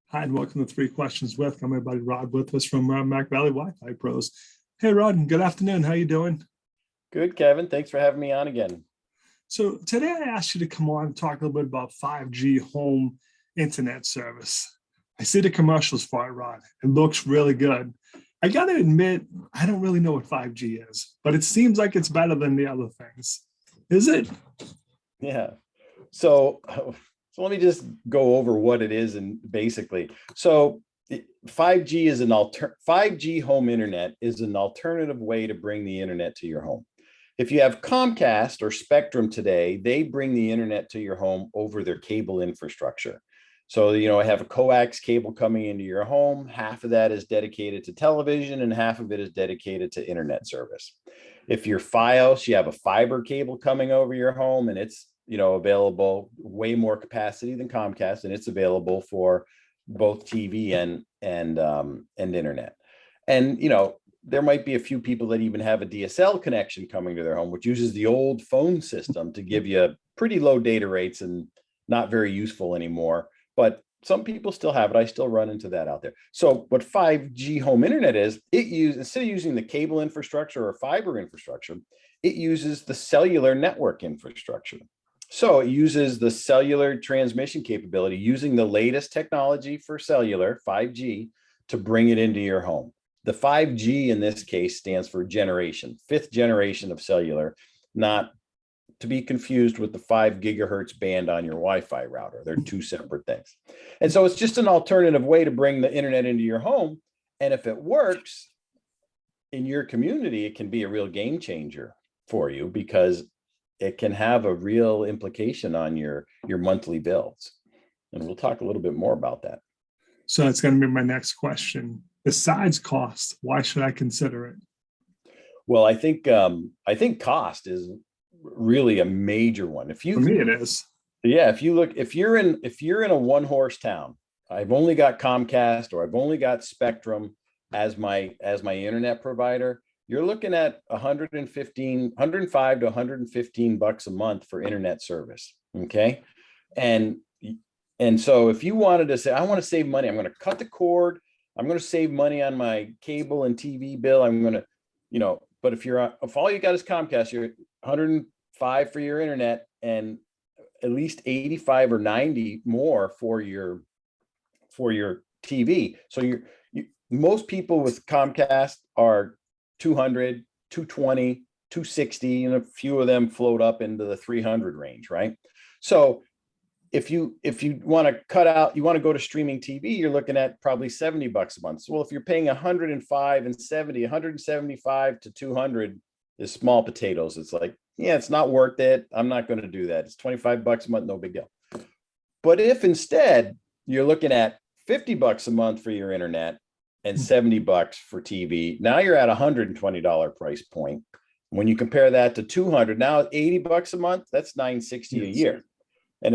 Hi, and welcome to Three Questions With. I'm my buddy Rod with us from Merrimack Valley Wi-Fi Pros. Hey, Rod, good afternoon. How you doing? Good, Kevin. Thanks for having me on again. So today I asked you to come on and talk a little bit about 5G home internet service. I see the commercials for it, Rod. It looks really good. I got to admit, I don't really know what 5G is, but it seems like it's better than the other things. Is it? Yeah. So let me just go over what it is and basically. So 5G is 5G home internet is an alternative way to bring the internet to your home. If you have Comcast or Spectrum today, they bring the internet to your home over their cable infrastructure. So, I have a coax cable coming into your home. Half of that is dedicated to television and half of it is dedicated to internet service. If you're Fios, you have a fiber cable coming over your home and it's, available way more capacity than Comcast, and it's available for both TV and internet. And, there might be a few people that even have a DSL connection coming to their home, which uses the old phone system to give you pretty low data rates and not very useful anymore. But some people still have it. I still run into that out there. So what 5G home internet is, instead of using the cable infrastructure or fiber infrastructure, it uses the cellular network infrastructure. So it uses the cellular transmission capability using the latest technology for cellular, 5G, to bring it into your home. The 5G in this case stands for generation, 5th generation of cellular, not to be confused with the 5 gigahertz band on your Wi-Fi router. They're two separate things. And so it's just an alternative way to bring the internet into your home. And if it works in your community, it can be a real game changer for you because it can have a real implication on your monthly bills. And we'll talk a little bit more about that. So that's going to be my next question. Besides cost, why should I consider it? Well, I think cost is really a major one. For me, it is. Yeah, if you're in a one-horse town, I've only got Comcast or I've only got Spectrum as my internet provider, you're looking at $105 to $115 a month for internet service. Okay. And so if you wanted to say, I want to save money, I'm going to cut the cord, I'm going to save money on my cable and TV bill. I'm going to, but if all you got is Comcast, you're $105 for your internet and at least 85 or 90 more for your TV. So most people with Comcast are 200, 220, 260, and a few of them float up into the 300 range, right? So if you want to cut out, you want to go to streaming TV, you're looking at probably $70 a month. So, well, if you're paying 105 and 70, 175 to 200 is small potatoes. It's like, yeah, it's not worth it. I'm not going to do that. It's $25 a month, no big deal. But if instead you're looking at $50 a month for your internet and $70 for TV, now you're at $120 price point. When you compare that to 200, now $80 a month, that's $960 a year. And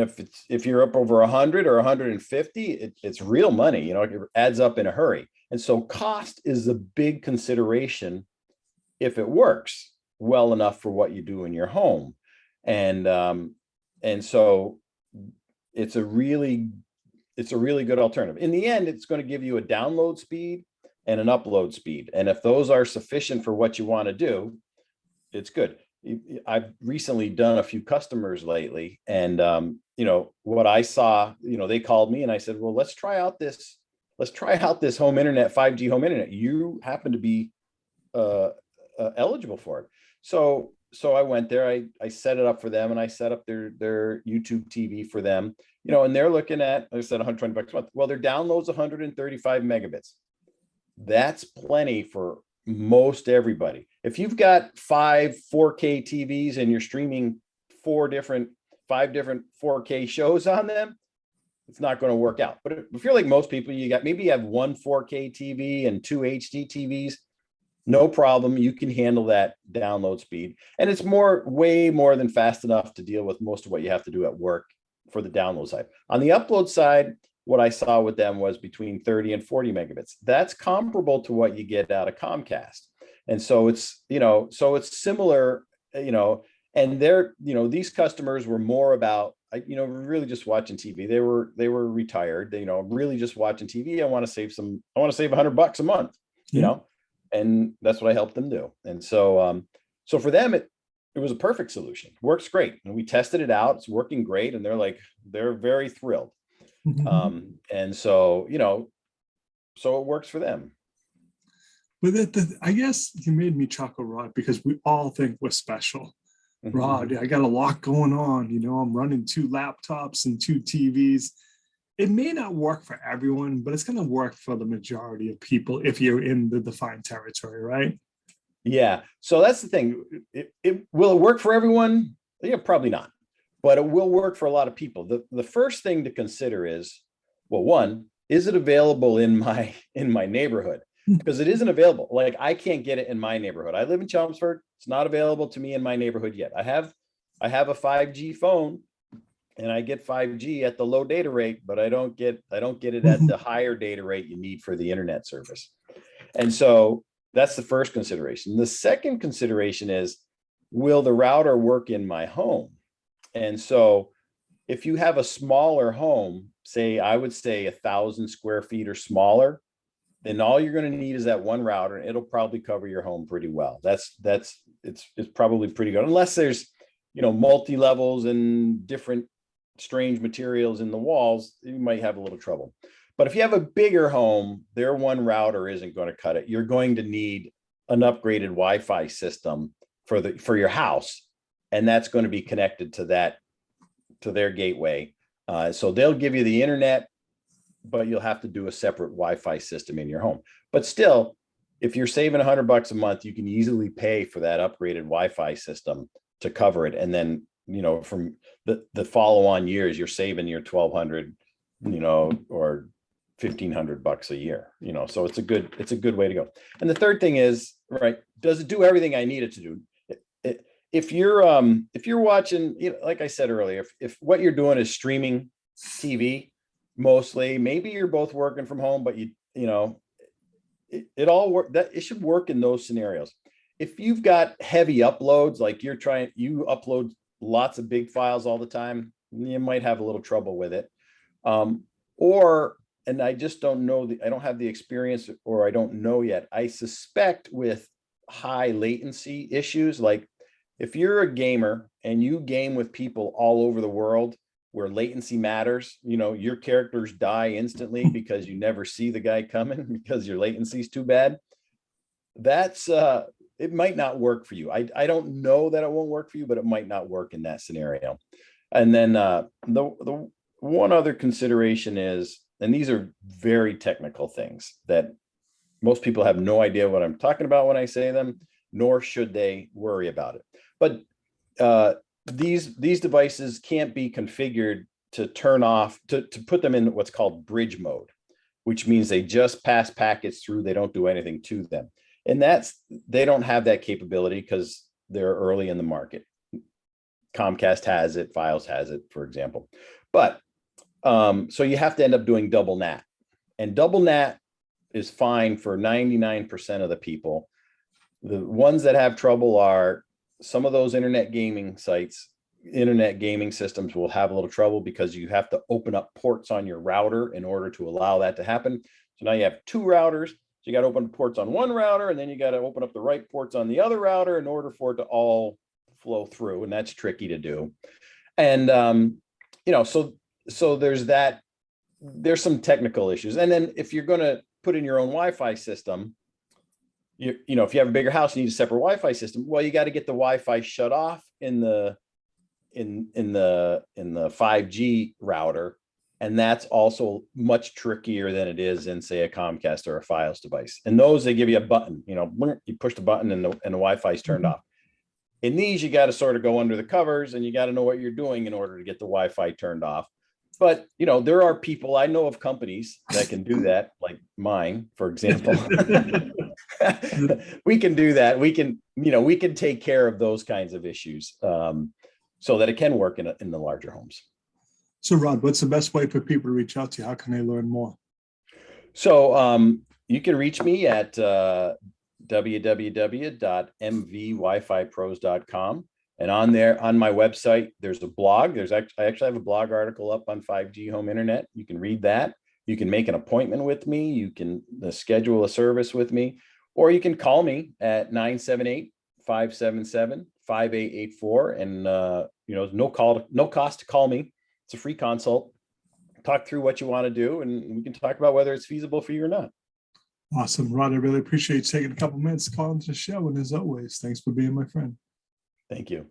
if you're up over 100 or 150, it's real money. It adds up in a hurry. And so cost is a big consideration if it works well enough for what you do in your home. And so it's a really good alternative. In the end, it's going to give you a download speed and an upload speed. And if those are sufficient for what you want to do, it's good. I've recently done a few customers lately, and what I saw, they called me and I said, well, let's try out this home internet, 5G home internet. You happen to be eligible for it. So I went there, I set it up for them, and I set up their YouTube TV for them, and they're looking at, I said $120 a month. Well, their download's 135 megabits. That's plenty for most everybody. If you've got 5 4K TVs and you're streaming 5 different 4K shows on them, it's not going to work out. But if you're like most people, maybe you have 1 4K TV and 2 HD TVs, no problem. You can handle that download speed. And it's way more than fast enough to deal with most of what you have to do at work for the download side. On the upload side, what I saw with them was between 30 and 40 megabits. That's comparable to what you get out of Comcast. And so it's similar, and they're, these customers were more about really just watching TV. They were retired, really just watching TV. I want to save $100 a month, Yeah. and that's what I helped them do. And so, so for them, it was a perfect solution. Works great. And we tested it out. It's working great. And they're very thrilled. And so, so it works for them. But I guess you made me chuckle, Rod, because we all think we're special. Rod, I got a lot going on. I'm running 2 laptops and 2 TVs. It may not work for everyone, but it's going to work for the majority of people if you're in the defined territory, right? Yeah. So that's the thing. Will it work for everyone? Yeah, probably not, but it will work for a lot of people. The first thing to consider is, well, one, is it available in my neighborhood? Because it isn't available. Like, I can't get it in my neighborhood. I live in Chelmsford. It's not available to me in my neighborhood yet. I have a 5G phone, and I get 5G at the low data rate, but I don't get it at the higher data rate you need for the internet service. And so that's the first consideration. The second consideration is, will the router work in my home? And so if you have a smaller home, I would say 1,000 square feet or smaller, then all you're going to need is that one router, and it'll probably cover your home pretty well. It's probably pretty good, unless there's, multi-levels and different strange materials in the walls, you might have a little trouble. But if you have a bigger home, their one router isn't going to cut it. You're going to need an upgraded Wi-Fi system for your house, and that's going to be connected to their gateway. So they'll give you the internet, but you'll have to do a separate Wi-Fi system in your home. But still, if you're saving $100 a month, you can easily pay for that upgraded Wi-Fi system to cover it. And then, from the follow-on years, you're saving your $1,200, or $1,500 a year, so it's a good way to go. And the third thing is, right, does it do everything I need it to do? If you're watching, like I said earlier, if what you're doing is streaming TV, mostly, maybe you're both working from home, but it should work in those scenarios. If you've got heavy uploads, like you upload lots of big files all the time, you might have a little trouble with it. And I just don't know, I don't have the experience, or I don't know yet. I suspect with high latency issues, like if you're a gamer and you game with people all over the world, where latency matters, your characters die instantly because you never see the guy coming because your latency is too bad. It might not work for you. I don't know that it won't work for you, but it might not work in that scenario. And then the one other consideration is, and these are very technical things that most people have no idea what I'm talking about when I say them, nor should they worry about it. But these devices can't be configured to turn off, to put them in what's called bridge mode, which means they just pass packets through, they don't do anything to them. And they don't have that capability because they're early in the market. Comcast has it, Fios has it, for example. But so you have to end up doing double NAT, and double NAT is fine for 99% of the people. The ones that have trouble are some of those internet gaming sites. Internet gaming systems will have a little trouble because you have to open up ports on your router in order to allow that to happen. So now you have 2 routers. So you got to open ports on one router, and then you got to open up the right ports on the other router in order for it to all flow through. And that's tricky to do. And, so there's that, there's some technical issues. And then if you're going to put in your own Wi-Fi system, if you have a bigger house, you need a separate Wi-Fi system. Well, you got to get the Wi-Fi shut off in the 5G router, and that's also much trickier than it is in, say, a Comcast or a Fios device. And those, they give you a button. You push the button and the Wi-Fi is turned off. In these, you got to sort of go under the covers, and you got to know what you're doing in order to get the Wi-Fi turned off. But there are people, I know of companies that can do that, like mine, for example. We can do that. We can take care of those kinds of issues so that it can work in the larger homes. So, Rod, what's the best way for people to reach out to you? How can they learn more? So you can reach me at www.mvwifipros.com. And on there, on my website, there's a blog. I actually have a blog article up on 5G home internet. You can read that. You can make an appointment with me. You can schedule a service with me, or you can call me at 978-577-5884. And, no cost to call me. It's a free consult. Talk through what you want to do, and we can talk about whether it's feasible for you or not. Awesome, Rod. I really appreciate you taking a couple minutes to call into the show. And as always, thanks for being my friend. Thank you.